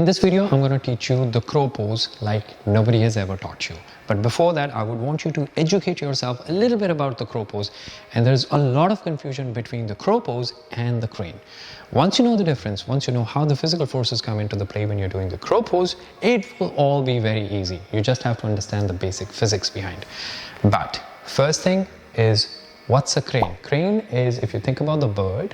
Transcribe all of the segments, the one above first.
this video, I'm going to teach you the crow pose like nobody has ever taught you. But before that, I would want you to educate yourself a little bit about the crow pose. And there's a lot of confusion between the crow pose and the crane. Once you know the difference, once you know how the physical forces come into the play when you're doing the crow pose, it will all be very easy. You just have to understand the basic physics behind. But first thing is, what's a crane? Crane is, if you think about the bird,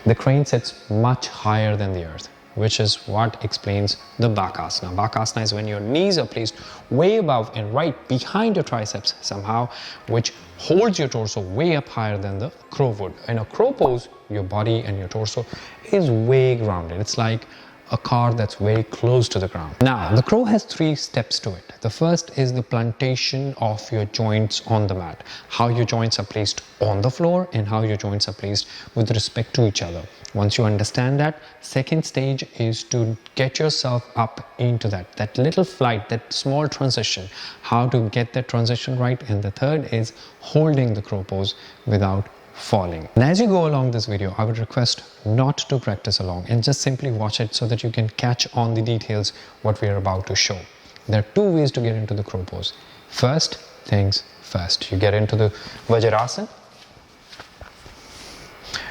the crane sits much higher than the earth, which is what explains the Bakasana. Bakasana is when your knees are placed way above and right behind your triceps somehow, which holds your torso way up higher than the crow would. In a crow pose, your body and your torso is way grounded. It's like a car that's very close to the ground. Now, the crow has 3 steps to it. The first is the plantation of your joints on the mat. How your joints are placed on the floor and how your joints are placed with respect to each other. Once you understand that, second stage is to get yourself up into that little flight, that small transition, how to get that transition right. And the third is holding the crow pose without falling. And as you go along this video, I would request not to practice along and just simply watch it so that you can catch on the details what we are about to show. There are 2 ways to get into the crow pose. First things first, you get into the Vajrasana.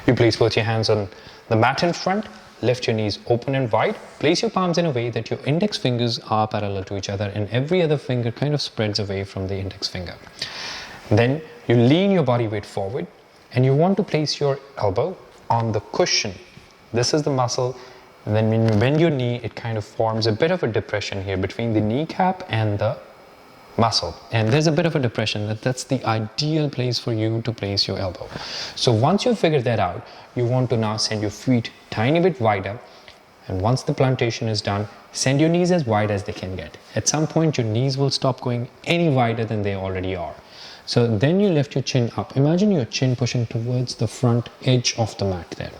You please put your hands on the mat in front, lift your knees open and wide, place your palms in a way that your index fingers are parallel to each other and every other finger kind of spreads away from the index finger. Then you lean your body weight forward and you want to place your elbow on the cushion. This is the muscle, and then when you bend your knee, it kind of forms a bit of a depression here between the kneecap and the muscle. And there's a bit of a depression, that's the ideal place for you to place your elbow. So once you figure that out, you want to now send your feet tiny bit wider. And once the plantation is done, send your knees as wide as they can get. At some point, your knees will stop going any wider than they already are. So then you lift your chin up. Imagine your chin pushing towards the front edge of the mat there.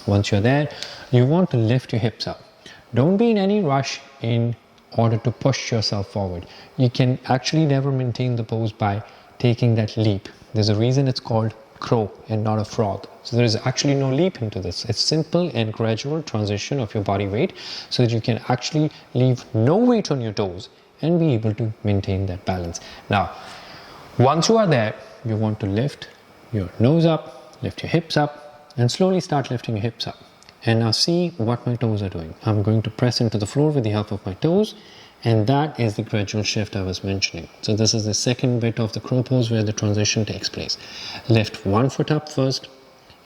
Once you're there, you want to lift your hips up. Don't be in any rush in order to push yourself forward. You can actually never maintain the pose by taking that leap. There's a reason it's called crow and not a frog. So there is actually no leap into this. It's simple and gradual transition of your body weight so that you can actually leave no weight on your toes and be able to maintain that balance. Now, once you are there, you want to lift your nose up, lift your hips up, and slowly start lifting your hips up. And now see what my toes are doing. I'm going to press into the floor with the help of my toes, and that is the gradual shift I was mentioning. So this is the second bit of the crow pose where the transition takes place. Lift one foot up first,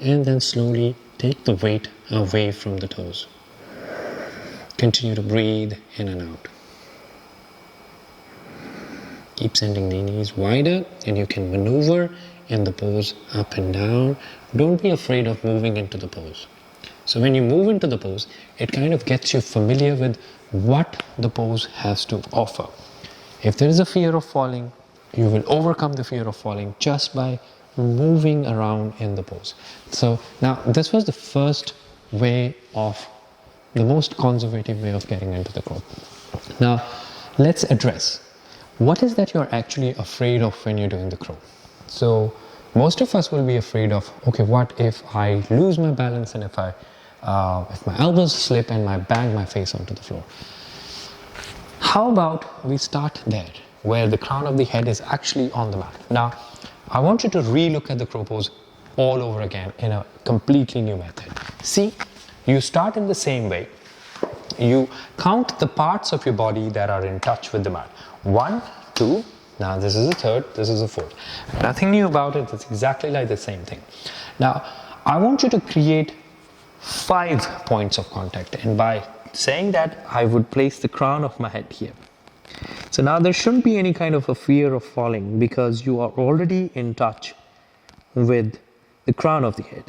and then slowly take the weight away from the toes. Continue to breathe in and out. Keep sending the knees wider and you can maneuver in the pose up and down. Don't be afraid of moving into the pose. So when you move into the pose, it kind of gets you familiar with what the pose has to offer. If there is a fear of falling, you will overcome the fear of falling just by moving around in the pose. So now this was the first way of, the most conservative way of getting into the crow. Now let's address what is that you're actually afraid of when you're doing the crow. So most of us will be afraid of, okay, what if I lose my balance and if my elbows slip and I bang my face onto the floor? How about we start there, where the crown of the head is actually on the mat. Now, I want you to re-look at the crow pose all over again in a completely new method. See, you start in the same way. You count the parts of your body that are in touch with the mat. 1, 2, now this is the third, this is the fourth. Nothing new about it, it's exactly like the same thing. Now, I want you to create 5 points of contact, and by saying that, I would place the crown of my head here. So now there shouldn't be any kind of a fear of falling because you are already in touch with the crown of the head.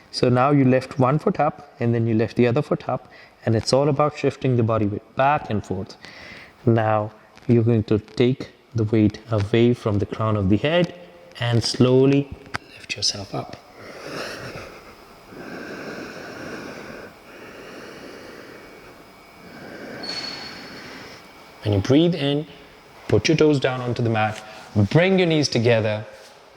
So now you lift one foot up and then you lift the other foot up, and it's all about shifting the body weight back and forth. Now you're going to take the weight away from the crown of the head and slowly lift yourself up. When you breathe in, put your toes down onto the mat, bring your knees together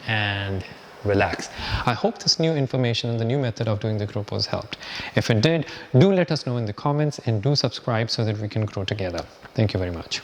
and relax. I hope this new information and the new method of doing the group pose helped. If it did, do let us know in the comments and do subscribe so that we can grow together. Thank you very much.